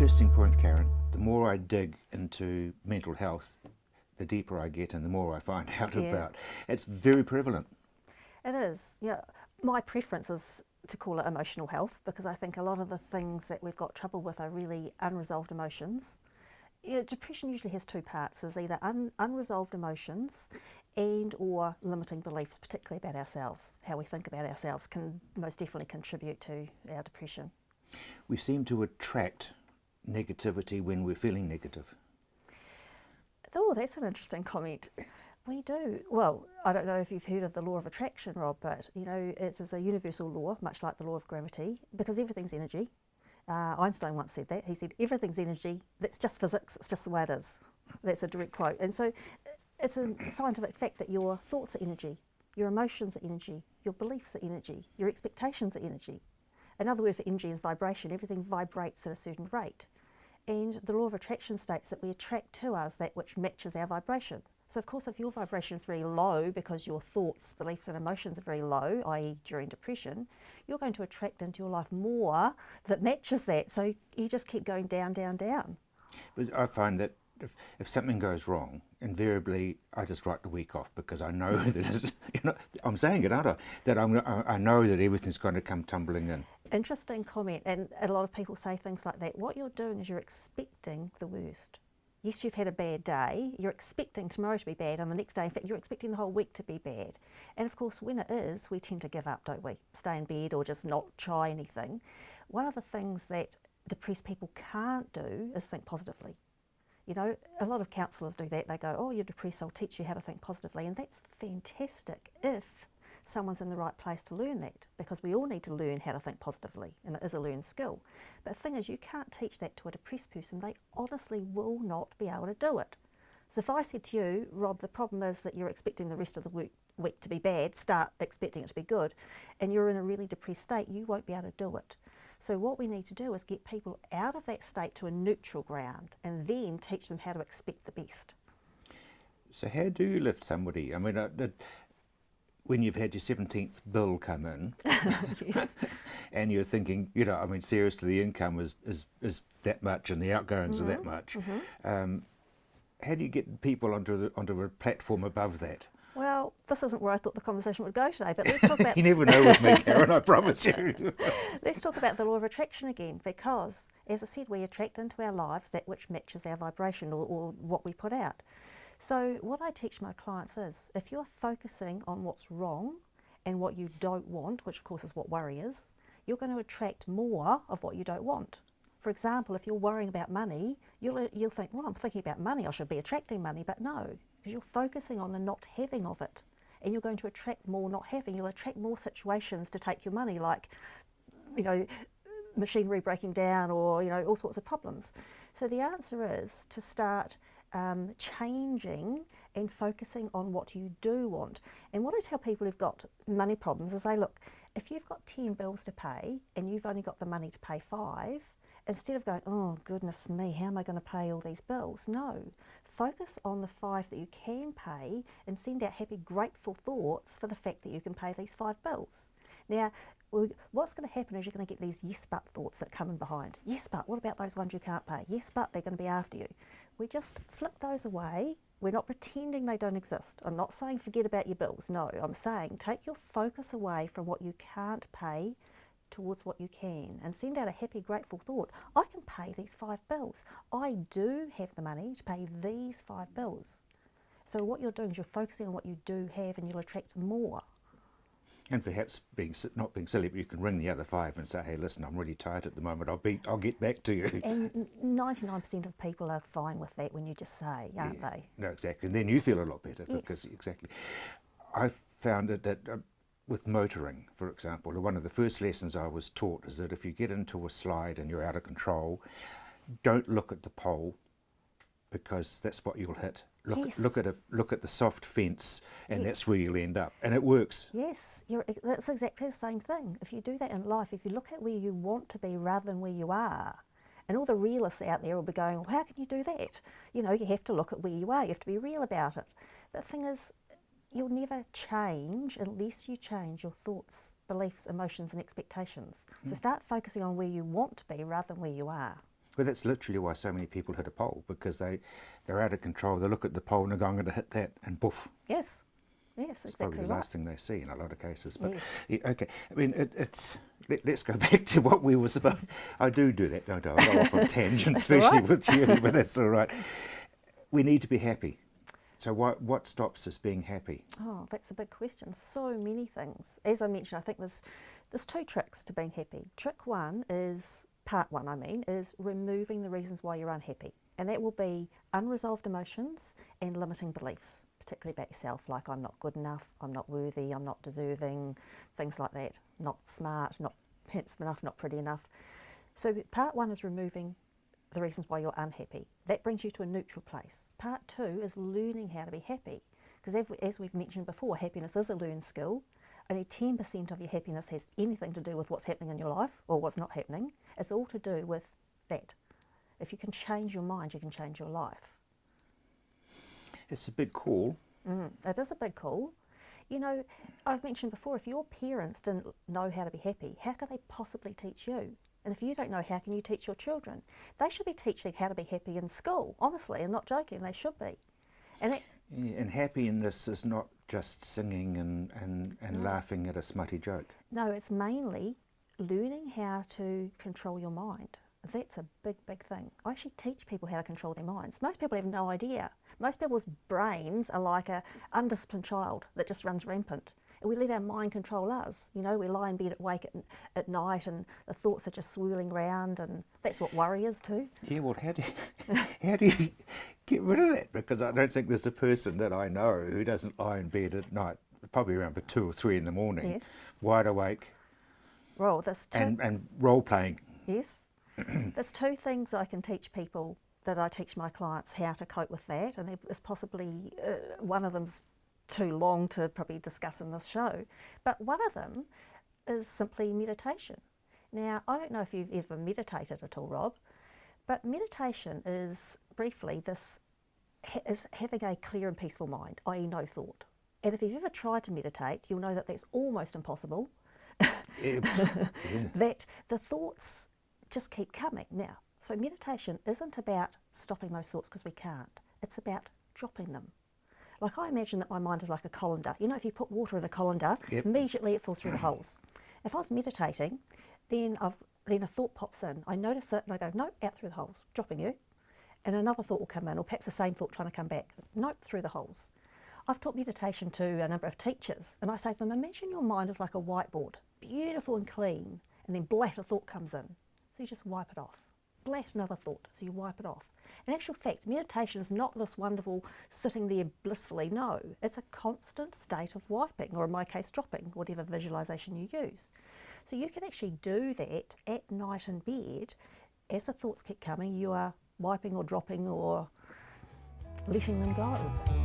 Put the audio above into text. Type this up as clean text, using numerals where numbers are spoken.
interesting point, Karen. The more I dig into mental health, the deeper I get and the more I find out about. It's very prevalent. It is. Yeah, my preference is to call it emotional health because I think a lot of the things that we've got trouble with are really unresolved emotions. Depression usually has two parts: is either unresolved emotions and or limiting beliefs, particularly about ourselves. How we think about ourselves can most definitely contribute to our depression. We seem to attract negativity when we're feeling negative. Oh, that's an interesting comment. We do. Well, I don't know if you've heard of the law of attraction, Rob, but it is a universal law, much like the law of gravity, because everything's energy. Einstein once said that. He said, everything's energy, that's just physics, it's just the way it is. That's a direct quote. And so it's a scientific fact that your thoughts are energy, your emotions are energy, your beliefs are energy, your expectations are energy. Another word for energy is vibration. Everything vibrates at a certain rate. And the law of attraction states that we attract to us that which matches our vibration. So of course, if your vibration is very low because your thoughts, beliefs and emotions are very low, i.e. during depression, you're going to attract into your life more that matches that. So you just keep going down, down, down. But I find that if something goes wrong, invariably I just write the week off because I know that it's, I'm saying it, aren't I? That I know that everything's going to come tumbling in. Interesting comment, and a lot of people say things like that. What you're doing is you're expecting the worst. Yes, you've had a bad day, you're expecting tomorrow to be bad, and the next day, in fact, you're expecting the whole week to be bad. And of course, when it is, we tend to give up, don't we? Stay in bed or just not try anything. One of the things that depressed people can't do is think positively. A lot of counsellors do that. They go, oh, you're depressed, I'll teach you how to think positively. And that's fantastic if someone's in the right place to learn that, because we all need to learn how to think positively, and it is a learned skill. But the thing is, you can't teach that to a depressed person. They honestly will not be able to do it. So if I said to you, Rob, the problem is that you're expecting the rest of the week to be bad, start expecting it to be good, and you're in a really depressed state, you won't be able to do it. So what we need to do is get people out of that state to a neutral ground and then teach them how to expect the best. So how do you lift somebody? I mean, when you've had your 17th bill come in and you're thinking, seriously, the income is that much and the outgoings are that much. How do you get people onto a platform above that? Well, this isn't where I thought the conversation would go today, but let's talk about... You never know with me, Karen, I promise you. Let's talk about the law of attraction again, because, as I said, we attract into our lives that which matches our vibration or what we put out. So what I teach my clients is, if you're focusing on what's wrong and what you don't want, which of course is what worry is, you're going to attract more of what you don't want. For example, if you're worrying about money, you'll think, well, I'm thinking about money, I should be attracting money, but no, because you're focusing on the not having of it, and you're going to attract more not having. You'll attract more situations to take your money, like, machinery breaking down or, all sorts of problems. So the answer is to start changing and focusing on what you do want. And what I tell people who've got money problems is, say, look, if you've got 10 bills to pay and you've only got the money to pay 5, instead of going, oh goodness me, how am I going to pay all these bills? No, focus on the 5 that you can pay and send out happy, grateful thoughts for the fact that you can pay these 5 bills. Now, what's going to happen is you're going to get these yes but thoughts that come in behind. Yes but, what about those ones you can't pay? Yes but, they're going to be after you. We just flip those away. We're not pretending they don't exist. I'm not saying forget about your bills. No, I'm saying take your focus away from what you can't pay towards what you can, and send out a happy, grateful thought. I can pay these 5 bills. I do have the money to pay these 5 bills. So what you're doing is you're focusing on what you do have, and you'll attract more. And perhaps not being silly, but you can ring the other 5 and say, hey, listen, I'm really tired at the moment, I'll get back to you. And 99% of people are fine with that when you just say, aren't they? No, exactly. And then you feel a lot better. Yes. Because, exactly. I've found it that with motoring, for example, one of the first lessons I was taught is that if you get into a slide and you're out of control, don't look at the pole, because that's what you'll hit. Look at the soft fence, and that's where you'll end up. And it works. Yes, that's exactly the same thing. If you do that in life, if you look at where you want to be rather than where you are, and all the realists out there will be going, well, how can you do that? You have to look at where you are. You have to be real about it. But the thing is, you'll never change unless you change your thoughts, beliefs, emotions and expectations. So start focusing on where you want to be rather than where you are. Well, that's literally why so many people hit a pole, because they're out of control. They look at the pole and they go, I'm going to hit that, and poof. Yes, yes, It's exactly probably the right. last thing they see in a lot of cases. But Yes. yeah, okay, I mean, let's go back to what we were supposed. I do that, don't I? I go off on tangents, That's all especially right. with you, but that's all right. We need to be happy. So what stops us being happy? Oh, that's a big question. So many things. As I mentioned, I think there's two tricks to being happy. Trick one is, part one I mean, is removing the reasons why you're unhappy. And that will be unresolved emotions and limiting beliefs, particularly about yourself, like I'm not good enough, I'm not worthy, I'm not deserving, things like that. Not smart, not handsome enough, not pretty enough. So part one is removing the reasons why you're unhappy. That brings you to a neutral place. Part two is learning how to be happy. Because as we've mentioned before, happiness is a learned skill. Only 10% of your happiness has anything to do with what's happening in your life or what's not happening. It's all to do with that. If you can change your mind, you can change your life. It's a big call. It is a big call. You know, I've mentioned before, if your parents didn't know how to be happy, how could they possibly teach you? And if you don't know, how can you teach your children? They should be teaching how to be happy in school, honestly. I'm not joking, they should be. And that, Yeah, and happiness is not just singing and laughing at a smutty joke. no, it's mainly learning how to control your mind. That's a big, big thing. I actually teach people how to control their minds. Most people have no idea. Most people's brains are like a undisciplined child that just runs rampant. And we let our mind control us. You know, we lie in bed awake at night and the thoughts are just swirling around, and that's what worry is too. Yeah, well, how do you get rid of that? Because I don't think there's a person that I know who doesn't lie in bed at night, probably around 2 or 3 in the morning, Yes. wide awake Well, there's two. and role playing. Yes. There's two things I can teach people, that I teach my clients how to cope with that, and there's possibly one of them's too long to probably discuss in this show, but one of them is simply meditation. Now, I don't know if you've ever meditated at all, Rob, but meditation is briefly is having a clear and peaceful mind, i.e. no thought. And if you've ever tried to meditate, you'll know that that's almost impossible, Yeah. that the thoughts just keep coming. Now, so meditation isn't about stopping those thoughts, because we can't. It's about dropping them. Like, I imagine that my mind is like a colander. You know, if you put water in a colander, Yep. immediately it falls through the holes. If I was meditating, then a thought pops in. I notice it and I go, nope, out through the holes, dropping you. And another thought will come in, or perhaps the same thought trying to come back. Nope, through the holes. I've taught meditation to a number of teachers, and I say to them, imagine your mind is like a whiteboard, beautiful and clean, and then blat, a thought comes in. So you just wipe it off. Blat, another thought, so you wipe it off. In actual fact, meditation is not this wonderful sitting there blissfully. No, it's a constant state of wiping, or in my case, dropping, whatever visualization you use. So you can actually do that at night in bed. As the thoughts keep coming, you are wiping or dropping or letting them go.